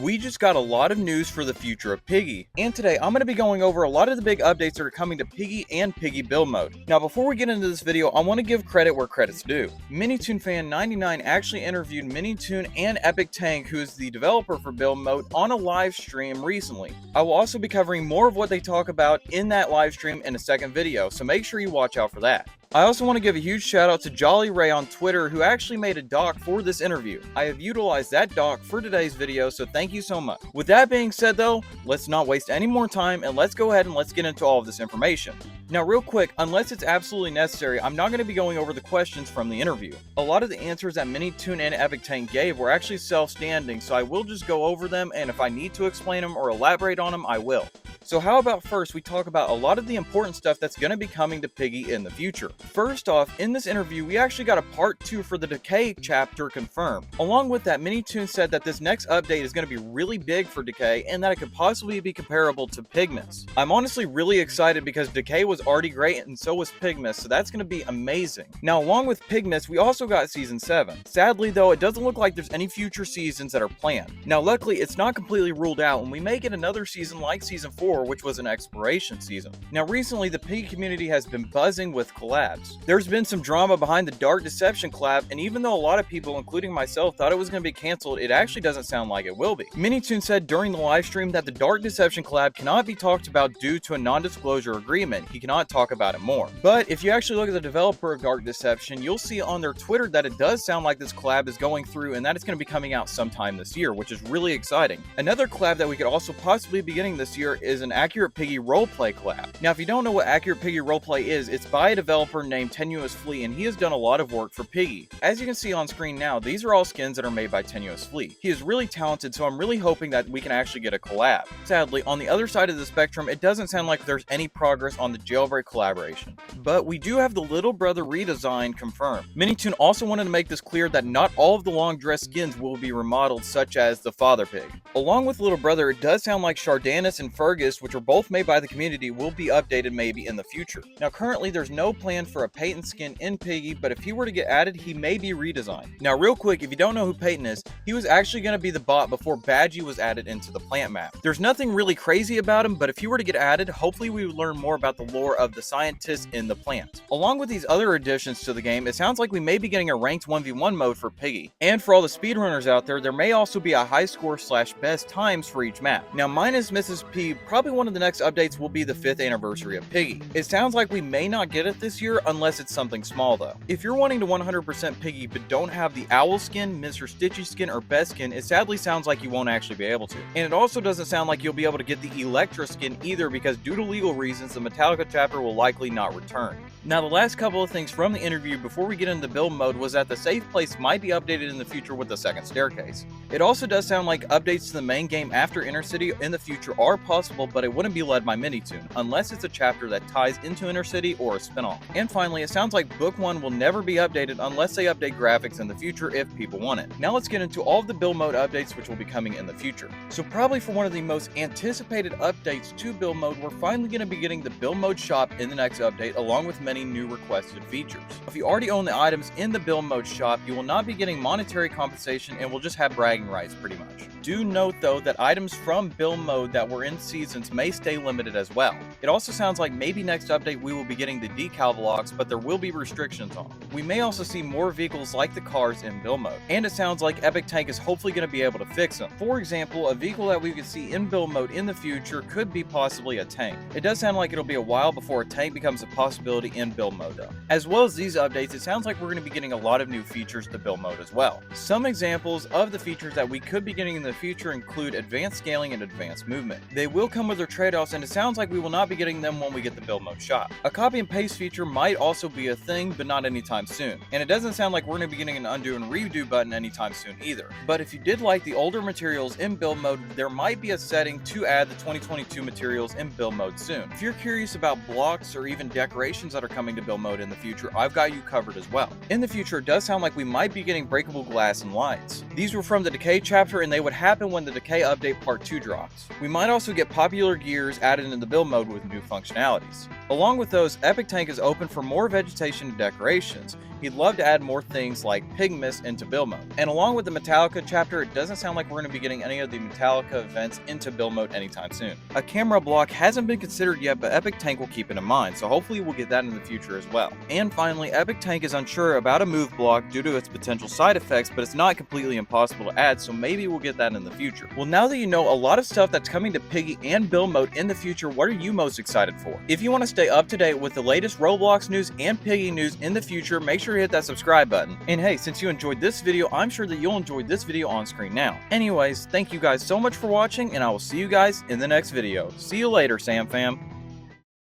We just got a lot of news for the future of Piggy, and today I'm going to be going over a lot of the big updates that are coming to Piggy and Piggy build mode. Now before we get into this video, I want to give credit where credit's due. MiniToon fan 99 actually interviewed MiniToon and EpicTank, who is the developer for build mode, on a live stream recently. I will also be covering more of what they talk about in that live stream in a second video, so make sure you watch out for that. I also want to give a huge shout out to Jolly Ray on Twitter, who actually made a doc for this interview. I have utilized that doc for today's video, so thank you so much. With that being said though, let's not waste any more time and let's go ahead and let's get into all of this information. Now real quick, unless it's absolutely necessary, I'm not going to be going over the questions from the interview. A lot of the answers that MiniToon and EpicTank gave were actually self-standing, so I will just go over them, and if I need to explain them or elaborate on them, I will. So how about first we talk about a lot of the important stuff that's going to be coming to Piggy in the future. First off, in this interview, we actually got a part 2 for the Decay chapter confirmed. Along with that, MiniToon said that this next update is going to be really big for Decay and that it could possibly be comparable to Pigmas. I'm honestly really excited because Decay was already great and so was Pigmas, so that's going to be amazing. Now along with Pigmas, we also got Season 7. Sadly though, it doesn't look like there's any future seasons that are planned. Now luckily, it's not completely ruled out and we may get another season like Season 4, which was an exploration season. Now recently, the Piggy community has been buzzing with collabs. There's been some drama behind the Dark Deception collab, and even though a lot of people, including myself, thought it was going to be cancelled, it actually doesn't sound like it will be. MiniToon said during the live stream that the Dark Deception collab cannot be talked about due to a non-disclosure agreement. He cannot talk about it more. But if you actually look at the developer of Dark Deception, you'll see on their Twitter that it does sound like this collab is going through and that it's going to be coming out sometime this year, which is really exciting. Another collab that we could also possibly be getting this year is an Accurate Piggy roleplay collab. Now if you don't know what Accurate Piggy roleplay is, it's by a developer named Tenuous Flea, and he has done a lot of work for Piggy. As you can see on screen now, these are all skins that are made by Tenuous Flea. He is really talented, so I'm really hoping that we can actually get a collab. Sadly, on the other side of the spectrum, it doesn't sound like there's any progress on the Jailbreak collaboration. But we do have the Little Brother redesign confirmed. MiniToon also wanted to make this clear that not all of the long dress skins will be remodeled, such as the Father Pig. Along with Little Brother, it does sound like Shardanis and Fergus, which are both made by the community, will be updated maybe in the future. Now currently there's no plan for a Peyton skin in Piggy, but if he were to get added, he may be redesigned. Now real quick, if you don't know who Peyton is, he was actually going to be the bot before Badgie was added into the plant map. There's nothing really crazy about him, but if he were to get added, hopefully we would learn more about the lore of the scientists in the plant. Along with these other additions to the game, it sounds like we may be getting a ranked 1v1 mode for Piggy. And for all the speedrunners out there, there may also be a high score / best times for each map. Now minus Mrs. P, probably one of the next updates will be the 5th anniversary of Piggy. It sounds like we may not get it this year unless it's something small though. If you're wanting to 100% Piggy but don't have the Owl skin, Mr. Stitchy skin, or Best skin, it sadly sounds like you won't actually be able to. And it also doesn't sound like you'll be able to get the Electra skin either, because due to legal reasons, the Metallica chapter will likely not return. Now the last couple of things from the interview before we get into build mode was that the safe place might be updated in the future with the second staircase. It also does sound like updates to the main game after Inner City in the future are possible, but it wouldn't be led by MiniToon, unless it's a chapter that ties into Inner City or a spinoff. And finally, it sounds like Book 1 will never be updated unless they update graphics in the future if people want it. Now let's get into all of the build mode updates which will be coming in the future. So probably for one of the most anticipated updates to build mode, we're finally going to be getting the build mode shop in the next update, along with many new requested features. If you already own the items in the build mode shop, you will not be getting monetary compensation and will just have bragging rights pretty much. Do note though that items from build mode that were in seasons may stay limited as well. It also sounds like maybe next update we will be getting the decal blocks, but there will be restrictions on them. We may also see more vehicles like the cars in build mode, and it sounds like EpicTank is hopefully going to be able to fix them. For example, a vehicle that we could see in build mode in the future could be possibly a tank. It does sound like it'll be a while before a tank becomes a possibility in build mode though. As well as these updates, it sounds like we're going to be getting a lot of new features to build mode as well. Some examples of the features that we could be getting in the future include advanced scaling and advanced movement. They will come with their trade-offs, and it sounds like we will not be getting them when we get the build mode shop. A copy and paste feature might also be a thing, but not anytime soon. And it doesn't sound like we're going to be getting an undo and redo button anytime soon either. But if you did like the older materials in build mode, there might be a setting to add the 2022 materials in build mode soon. If you're curious about blocks or even decorations that are coming to build mode in the future, I've got you covered as well. In the future, it does sound like we might be getting breakable glass and lights. These were from the Decay chapter, and they would happen when the Decay update part 2 drops. We might also get popular gears added in the build mode with new functionalities. Along with those, EpicTank is open for more vegetation and decorations. He'd love to add more things like Pigmas into build mode. And along with the Metallica chapter, it doesn't sound like we're going to be getting any of the Metallica events into build mode anytime soon. A camera block hasn't been considered yet, but EpicTank will keep it in mind, so hopefully we'll get that in the future as well. And finally, EpicTank is unsure about a move block due to its potential side effects, but it's not completely impossible to add, so maybe we'll get that in the future. Well, now that you know a lot of stuff that's coming to Piggy and build mode in the future, what are you most excited for? If you want to stay up to date with the latest Roblox news and Piggy news in the future, make sure to hit that subscribe button. And hey, since you enjoyed this video, I'm sure that you'll enjoy this video on screen now. Anyways, thank you guys so much for watching, and I will see you guys in the next video. See you later, Sam Fam.